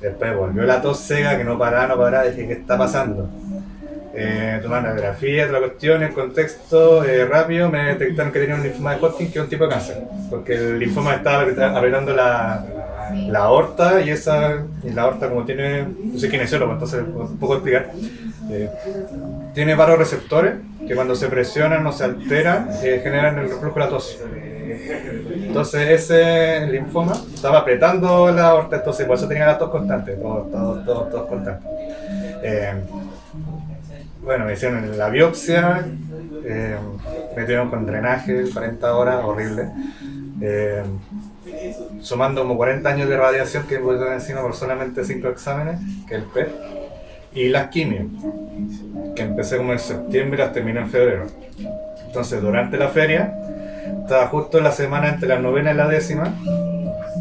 Después volvió la tos seca que no paraba, dije ¿qué está pasando? Tomando radiografía, otra cuestión, en contexto rápido me detectaron que tenía un linfoma de Hodgkin, que es un tipo de cáncer, porque el linfoma estaba apretando la aorta, y la aorta, como tiene, yo soy kinesiólogo, entonces un poco explicar, tiene varios receptores que cuando se presionan o se alteran generan el reflujo de la tos. Entonces ese linfoma estaba apretando la aorta, entonces por eso tenía la tos constante, tos constante. Bueno, me hicieron la biopsia, me tuvieron con drenaje 40 horas, horrible. Sumando como 40 años de radiación que me pusieron encima por solamente 5 exámenes, que es el PET, y las quimios, que empecé como en septiembre y las terminé en febrero. Entonces durante la feria, estaba justo la semana entre la novena y la 10ª,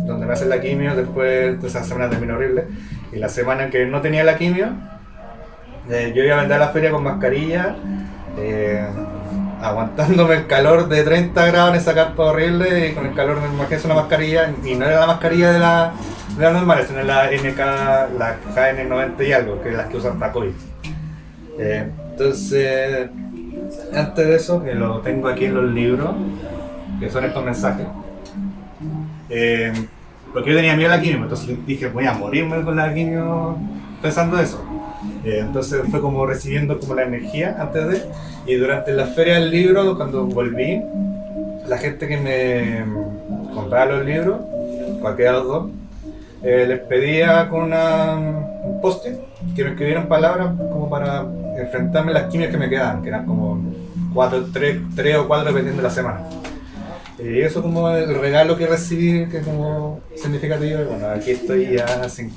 donde me hacen la quimio, después esa semana terminó horrible, y la semana en que no tenía la quimio, yo iba a vender a la feria con mascarilla, aguantándome el calor de 30 grados en esa carpa horrible, y con el calor me imagínense una mascarilla, y no era la mascarilla de la normal, sino la la KN90 y algo, que es las que usan para COVID. Entonces, antes de eso, que lo tengo aquí en los libros, que son estos mensajes, porque yo tenía miedo a la quimio, entonces dije voy a morirme con la quimio pensando eso. Entonces fue como recibiendo como la energía antes de, y durante la feria del libro, cuando volví, la gente que me compraba los libros, cualquiera de los dos, les pedía con un post-it que me escribieran palabras como para enfrentarme a las quimios que me quedaban, que eran como 3 o 4 dependiendo de la semana. Y eso como el regalo que recibí, que es como significativo. Y bueno, aquí estoy ya sin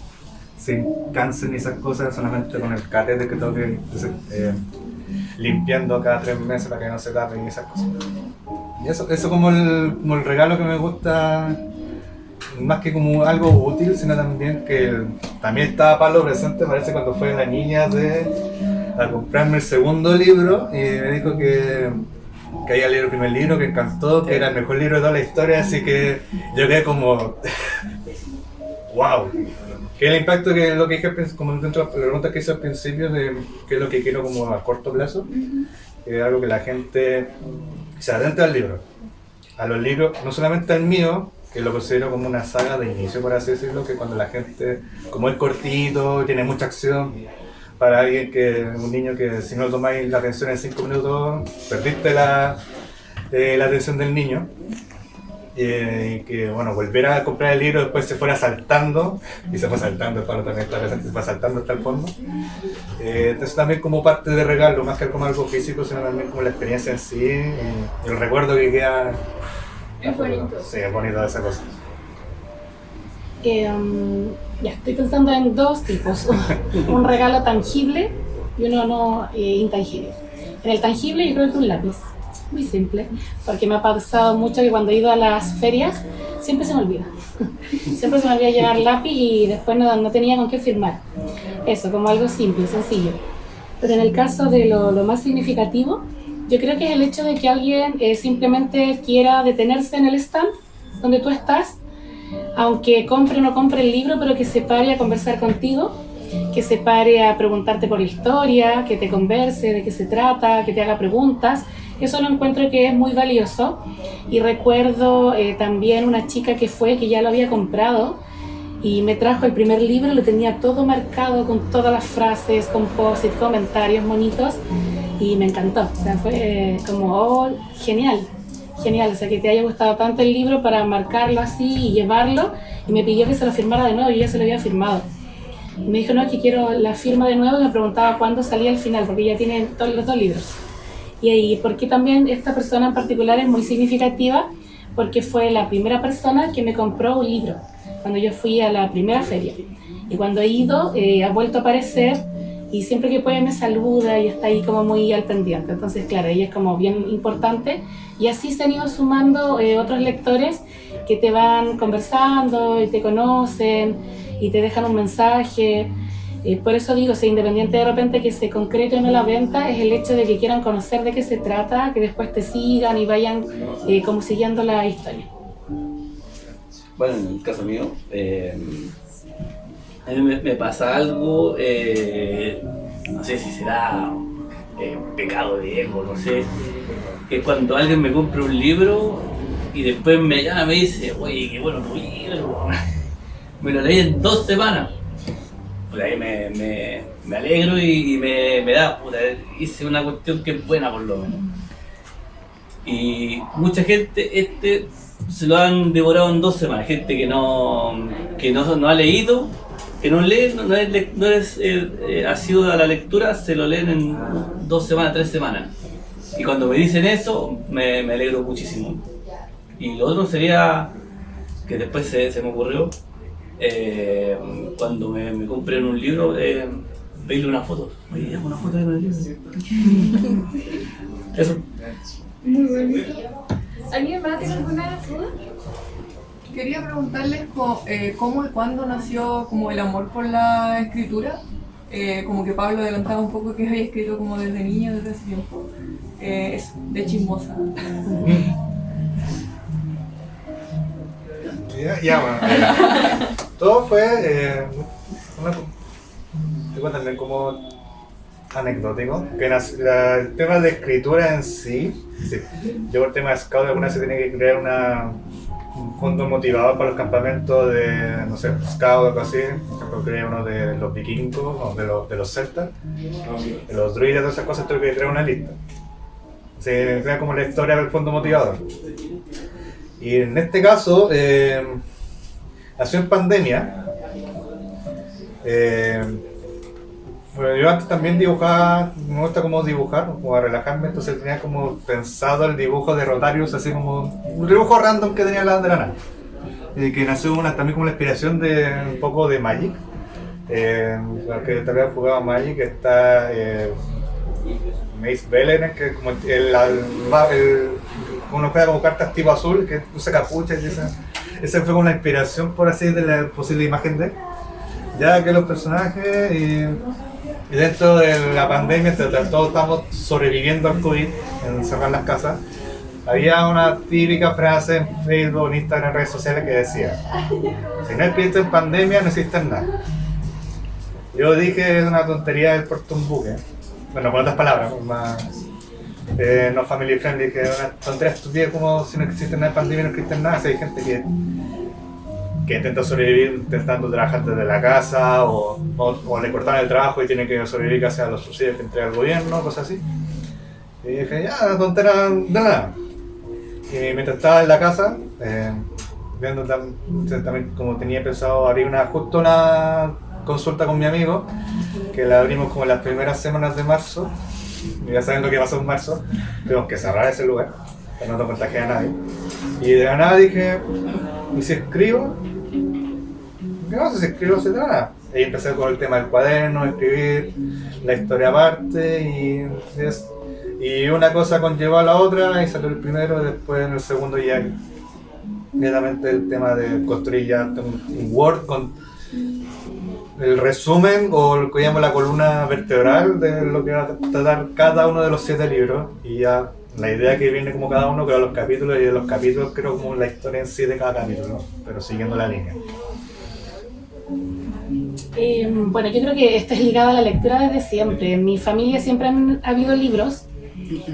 cáncer ni esas cosas, solamente con el catéter que tengo que limpiando cada 3 meses para que no se tape y esas cosas. Y eso como el regalo que me gusta, más que como algo útil, sino también que también estaba Pablo presente, parece cuando fue la niña a comprarme el segundo libro y me dijo que había leído el primer libro, que encantó, que era el mejor libro de toda la historia, así que yo quedé como wow. Que el impacto que lo que dije, como dentro de las preguntas que hice al principio, de qué es lo que quiero como a corto plazo, es algo que la gente se adentre al libro. A los libros, no solamente al mío, que lo considero como una saga de inicio, por así decirlo, que cuando la gente, como es cortito, tiene mucha acción, para alguien un niño que si no tomáis la atención en 5 minutos, perdiste la atención del niño. Y que bueno, volver a comprar el libro después se fuera saltando, y se fue saltando, el Pablo también está presente, se fue saltando hasta el fondo. Entonces también como parte de regalo, más que como algo físico, sino también como la experiencia en sí, y el recuerdo que queda. Es bonito. Sí, es bonito esa cosa. Ya, estoy pensando en 2 tipos, un regalo tangible y uno no intangible. En el tangible yo creo que un lápiz. Muy simple, porque me ha pasado mucho que cuando he ido a las ferias siempre se me olvida. Siempre se me olvida llevar lápiz y después no tenía con qué firmar. Eso, como algo simple, sencillo. Pero en el caso de lo más significativo, yo creo que es el hecho de que alguien simplemente quiera detenerse en el stand donde tú estás, aunque compre o no compre el libro, pero que se pare a conversar contigo, que se pare a preguntarte por la historia, que te converse de qué se trata, que te haga preguntas. Eso lo encuentro que es muy valioso. Y recuerdo también una chica que ya lo había comprado y me trajo el primer libro, lo tenía todo marcado con todas las frases, composite, comentarios bonitos y me encantó. O sea, fue como, genial, o sea, que te haya gustado tanto el libro para marcarlo así y llevarlo, y me pidió que se lo firmara de nuevo, yo ya se lo había firmado. Y me dijo, no, es que quiero la firma de nuevo, y me preguntaba cuándo salía el final, porque ya tiene los 2 libros. Y porque también esta persona en particular es muy significativa, porque fue la primera persona que me compró un libro cuando yo fui a la primera feria. Y cuando he ido, ha vuelto a aparecer, y siempre que puede me saluda y está ahí como muy al pendiente. Entonces, claro, ella es como bien importante, y así se han ido sumando otros lectores que te van conversando y te conocen y te dejan un mensaje. Por eso digo, si independiente de repente que se concrete o no la venta, es el hecho de que quieran conocer de qué se trata, que después te sigan y vayan como siguiendo la historia. Bueno, en el caso mío, a mí me pasa algo, no sé si será pecado de ego, no sé, que cuando alguien me compra un libro y después me llama y me dice, oye, qué bueno tu libro, me lo leí en 2 semanas. Pues ahí me alegro y me da, puta, hice una cuestión que es buena por lo menos. Y mucha gente se lo han devorado en 2 semanas, gente que no ha leído, que no lee, ha sido a la lectura, se lo leen en 2 semanas, 3 semanas. Y cuando me dicen eso, me alegro muchísimo. Y lo otro sería, que después se me ocurrió, cuando me compré un libro, pedirle una foto. Oye, dame una foto de el libro. Eso. Muy bonito. ¿Alguien más tiene alguna duda? Quería preguntarles cómo y cuándo nació como el amor por la escritura. Como que Pablo adelantaba un poco que había escrito como desde niño, desde hace tiempo. Es de chismosa. Bueno, todo fue digo también como anecdótico, que el tema de escritura en sí, yo por el tema de scout alguna vez se tiene que crear un fondo motivador para los campamentos de, no sé, scout o algo así. Por ejemplo, creé uno de los vikingos, o de los celtas, de los druidas, todas esas cosas, tuve que crear una lista. Se crea como la historia del fondo motivador. Y en este caso, nació en pandemia. Bueno, yo antes también dibujaba, me gusta como dibujar, como a relajarme, entonces tenía como pensado el dibujo de Rotarius, así como un dibujo random que tenía de la nada. Y que nació también como la inspiración de un poco de Magic. Los que tal vez jugaba Magic está Mace Beleren, que es como uno juega como cartas tipo azul, que usa capucha y esa fue como la inspiración, por así decirlo, de la posible imagen de él. Ya que los personajes y dentro de la pandemia, todos estamos sobreviviendo al COVID, encerrar en las casas, había una típica frase en Facebook, en Instagram, en redes sociales que decía: si no existe en pandemia, no existe en nada. Yo dije, es una tontería el puerto un buque. Bueno, con otras palabras, más no family friendly, que es una tontería estúpida como si no existe nada en pandemia, no existe nada. Si hay gente que intenta sobrevivir intentando trabajar desde la casa o le cortaron el trabajo y tiene que sobrevivir casi a los subsidios que entrega el gobierno, cosas así. Y dije, ya, tontera de nada. Y mientras estaba en la casa, viendo también como tenía pensado abrir justo una consulta con mi amigo, que la abrimos como en las primeras semanas de marzo, y ya saben lo que pasó en marzo, tuvimos que cerrar ese lugar, para no contagiar a nadie. Y de la nada dije, ¿y si escribo? ¿Qué pasa si escribo? Se nada. Y empecé con el tema del cuaderno, escribir la historia aparte, y una cosa conllevó a la otra, y salió el primero, y después en el segundo ya netamente el tema de construir ya un Word con el resumen o lo que llamo la columna vertebral de lo que va a tratar cada uno de los 7 libros, y ya la idea que viene como cada uno, creo los capítulos, y de los capítulos creo como la historia en sí de cada capítulo, ¿no? Pero siguiendo la línea. Bueno, yo creo que esto es ligado a la lectura desde siempre. En mi familia siempre han habido libros,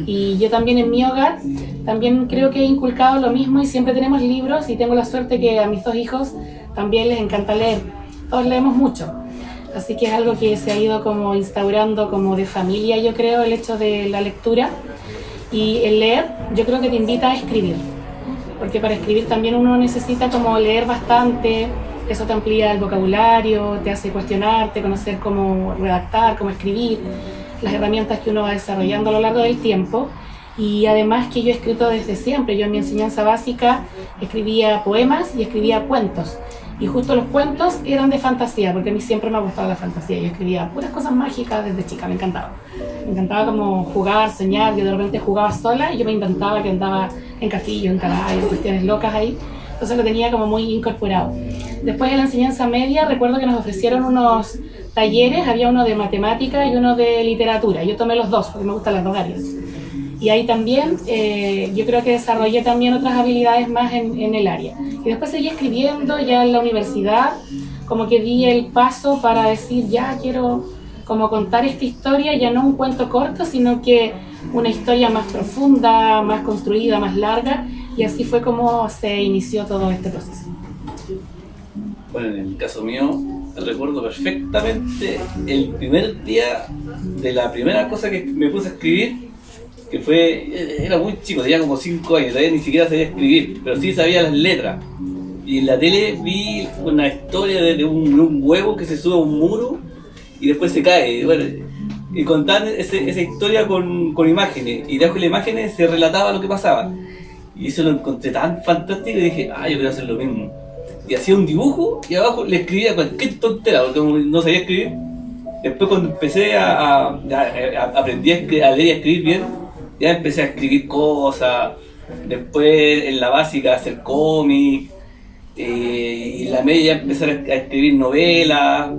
y yo también en mi hogar también creo que he inculcado lo mismo, y siempre tenemos libros, y tengo la suerte que a mis 2 hijos también les encanta leer. Todos leemos mucho, así que es algo que se ha ido como instaurando como de familia, yo creo, el hecho de la lectura. Y el leer, yo creo que te invita a escribir, porque para escribir también uno necesita como leer bastante. Eso te amplía el vocabulario, te hace cuestionarte, conocer cómo redactar, cómo escribir, las herramientas que uno va desarrollando a lo largo del tiempo. Y además que yo he escrito desde siempre. Yo en mi enseñanza básica escribía poemas y escribía cuentos. Y justo los cuentos eran de fantasía, porque a mí siempre me ha gustado la fantasía. Yo escribía puras cosas mágicas desde chica, me encantaba. Me encantaba como jugar, soñar. Yo de repente jugaba sola y yo me inventaba que andaba en castillo, en caballo, cuestiones locas ahí. Entonces lo tenía como muy incorporado. Después de la enseñanza media, recuerdo que nos ofrecieron unos talleres, había uno de matemática y uno de literatura. Yo tomé los dos porque me gustan las dos áreas. Y ahí también yo creo que desarrollé también otras habilidades más en el área. Y después seguí escribiendo ya en la universidad, como que di el paso para decir, ya quiero como contar esta historia, ya no un cuento corto, sino que una historia más profunda, más construida, más larga. Y así fue como se inició todo este proceso. Bueno, en el caso mío, recuerdo perfectamente el primer día de la primera cosa que me puse a escribir, que era muy chico, tenía como 5 años, todavía ni siquiera sabía escribir, pero sí sabía las letras. Y en la tele vi una historia de un huevo que se sube a un muro y después se cae. Bueno, y contaban esa historia con imágenes, y debajo de las imágenes se relataba lo que pasaba. Y eso lo encontré tan fantástico y dije, yo quiero hacer lo mismo. Y hacía un dibujo y abajo le escribía cualquier tontera, porque no sabía escribir. Después cuando empecé aprendí a leer y a escribir bien, ya empecé a escribir cosas. Después en la básica a hacer cómics, y en la media empecé a escribir novelas.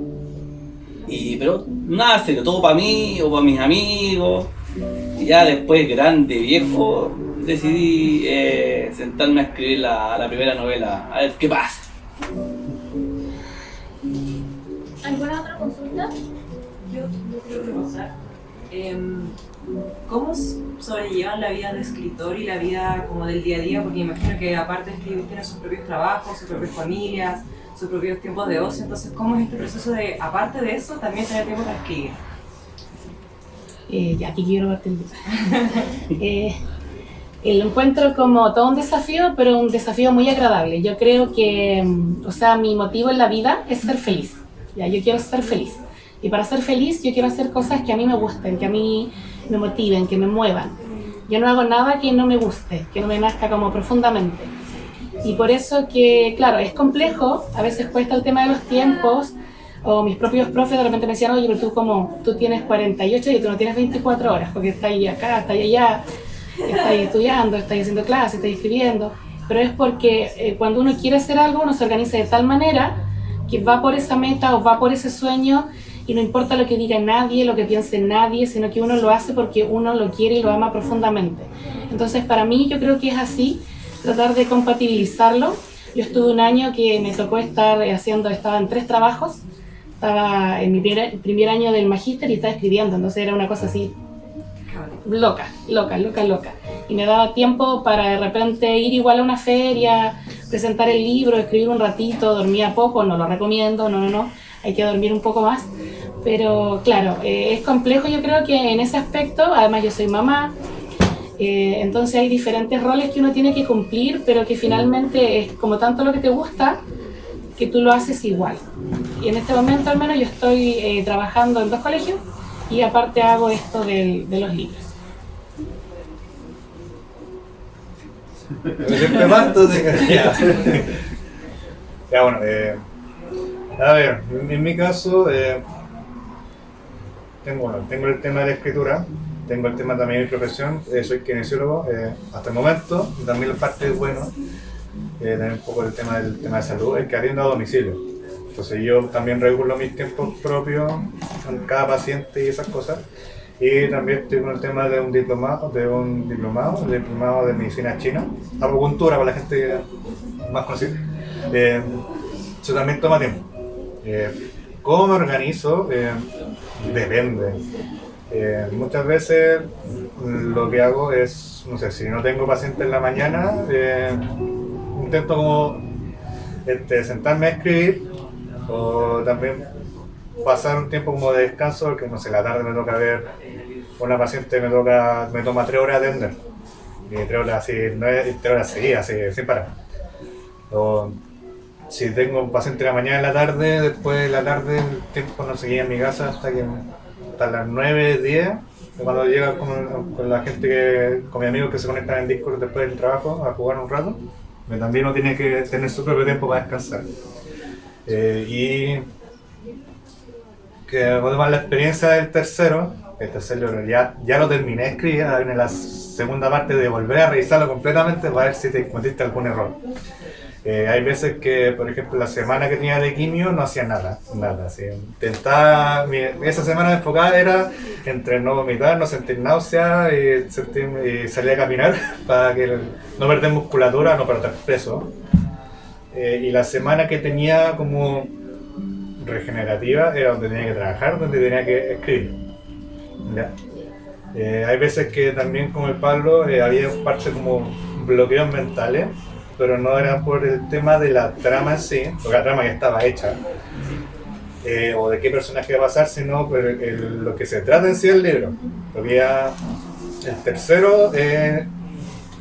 Pero nada serio, todo para mí o para mis amigos. Y ya después, grande, viejo, decidí sentarme a escribir la primera novela, a ver qué pasa. ¿Alguna otra consulta? Yo quiero preguntar, ¿cómo sobrellevan la vida de escritor y la vida como del día a día? Porque imagino que aparte de escribir tiene sus propios trabajos, sus propias familias, sus propios tiempos de ocio. Entonces, ¿cómo es este proceso de, aparte de eso, también tener tiempo para escribir? Ya aquí quiero partir. Lo encuentro como todo un desafío, pero un desafío muy agradable. Yo creo que, mi motivo en la vida es ser feliz. Ya, yo quiero ser feliz. Y para ser feliz yo quiero hacer cosas que a mí me gusten, que a mí me motiven, que me muevan. Yo no hago nada que no me guste, que no me nazca como profundamente. Y por eso que, claro, es complejo, a veces cuesta el tema de los tiempos, o mis propios profes de repente me decían, oye, pero tú tienes 48 y tú no tienes 24 horas, porque estás ahí acá, estás allá, estás estudiando, estás haciendo clases, estás escribiendo. Pero es porque cuando uno quiere hacer algo, uno se organiza de tal manera que va por esa meta o va por ese sueño y no importa lo que diga nadie, lo que piense nadie, sino que uno lo hace porque uno lo quiere y lo ama profundamente. Entonces, para mí, yo creo que es así, tratar de compatibilizarlo. Yo estuve un año que me tocó estaba en 3 trabajos, estaba en mi primer año del magíster y estaba escribiendo, entonces era una cosa así loca. Y me daba tiempo para de repente ir igual a una feria, presentar el libro, escribir un ratito, dormía poco, no lo recomiendo, no, hay que dormir un poco más. Pero claro, es complejo yo creo que en ese aspecto, además yo soy mamá, entonces hay diferentes roles que uno tiene que cumplir, pero que finalmente es como tanto lo que te gusta, que tú lo haces igual. Y en este momento al menos yo estoy trabajando en 2 colegios y aparte hago esto de los libros. Siempre manto de ya bueno, a ver, en mi caso tengo el tema de la escritura, tengo el tema también de mi profesión, soy kinesiólogo hasta el momento, y también la parte bueno, también un poco el tema de salud, es que atiendo a domicilio. Entonces yo también regulo mis tiempos propios con cada paciente y esas cosas. Y también estoy con el tema de un diplomado de medicina china, acupuntura para la gente más conocida. Eso también toma tiempo. ¿Cómo me organizo? Depende. Muchas veces lo que hago es, no sé, si no tengo paciente en la mañana, intento como sentarme a escribir, o también pasar un tiempo como de descanso, porque no sé, la tarde me toca ver una paciente, me toma 3 horas atender, y 3 horas así, 3 horas seguidas, así, sin parar. O si tengo un paciente en la mañana, en la tarde, después de la tarde el tiempo no seguía en mi casa hasta las 9, 10, cuando llega con la gente, con mis amigos que se conectan en Discord después del trabajo a jugar un rato. También uno tiene que tener su propio tiempo para descansar. Y que además la experiencia del tercero ya lo terminé de escribir, ahora viene la segunda parte de volver a revisarlo completamente para ver si te cometiste algún error. Hay veces que, por ejemplo, la semana que tenía de quimio no hacía nada, así. Esa semana enfocada era entre no vomitar, no sentir náusea y salir a caminar para que no perder musculatura, no perder peso. Y la semana que tenía como regenerativa era donde tenía que trabajar, donde tenía que escribir. ¿Ya? Hay veces que también con el Pablo había parte como bloqueos mentales, pero no era por el tema de la trama en sí, porque la trama ya estaba hecha, o de qué personaje va a pasar, sino por lo que se trata en sí del libro. Porque ya el tercero,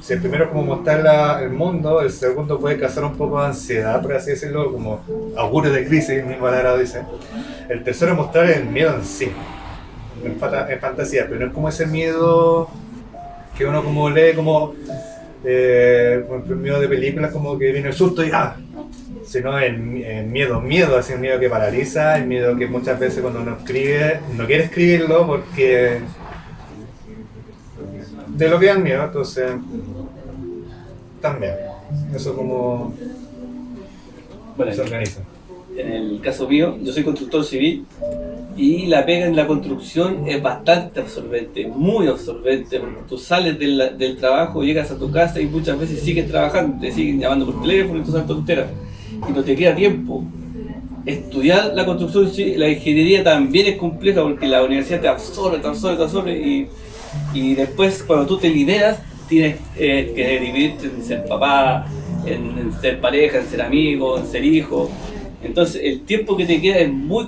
si el primero es como mostrar el mundo, el segundo puede causar un poco de ansiedad, por así decirlo, como augurio de crisis, mismo Lara dice. El tercero es mostrar el miedo en sí, en fantasía, pero no es como ese miedo que uno como lee como el miedo de películas, como que viene el susto y sino el miedo, así un miedo que paraliza, el miedo que muchas veces cuando uno escribe, no quiere escribirlo porque de lo que da miedo, entonces también, eso como se organiza. En el caso mío, yo soy constructor civil y la pega en la construcción es bastante absorbente, muy absorbente, porque tú sales del trabajo, llegas a tu casa y muchas veces sigues trabajando, te siguen llamando por teléfono y todas esas tonteras, y no te queda tiempo. Estudiar la construcción, la ingeniería también es compleja porque la universidad te absorbe y después cuando tú te liberas tienes que dividirte en ser papá, en ser pareja, en ser amigo, en ser hijo. Entonces el tiempo que te queda es muy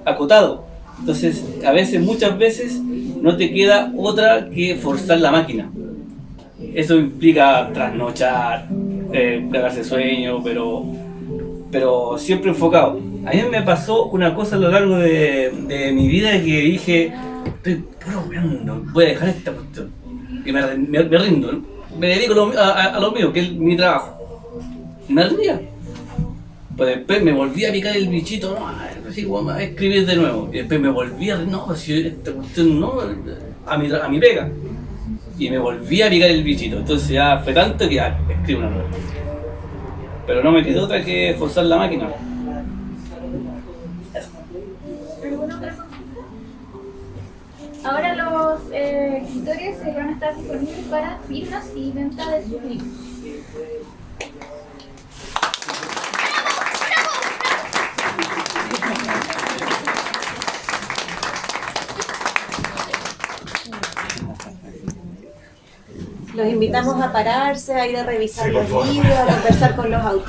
acotado. Entonces muchas veces no te queda otra que forzar la máquina. Eso implica trasnochar, cagarse sueño, pero siempre enfocado. A mí me pasó una cosa a lo largo de mi vida que dije, estoy puro weando, voy a dejar esta cuestión. Y me rindo, ¿no? Me dedico a lo mío, que es mi trabajo. Y me rendía. Pues después me volví a picar el bichito, no, así como a escribir de nuevo. Y después me volví a, no, si esta cuestión no, a mi pega. Y me volví a picar el bichito. Entonces ya fue tanto que ya escribo una nueva. Pero no me quedó otra que forzar la máquina. Ahora los escritores van a estar disponibles para firmas y venta de sus libros. Los invitamos a pararse, a ir a revisar Sí, por los favor. libros, a conversar con los autores.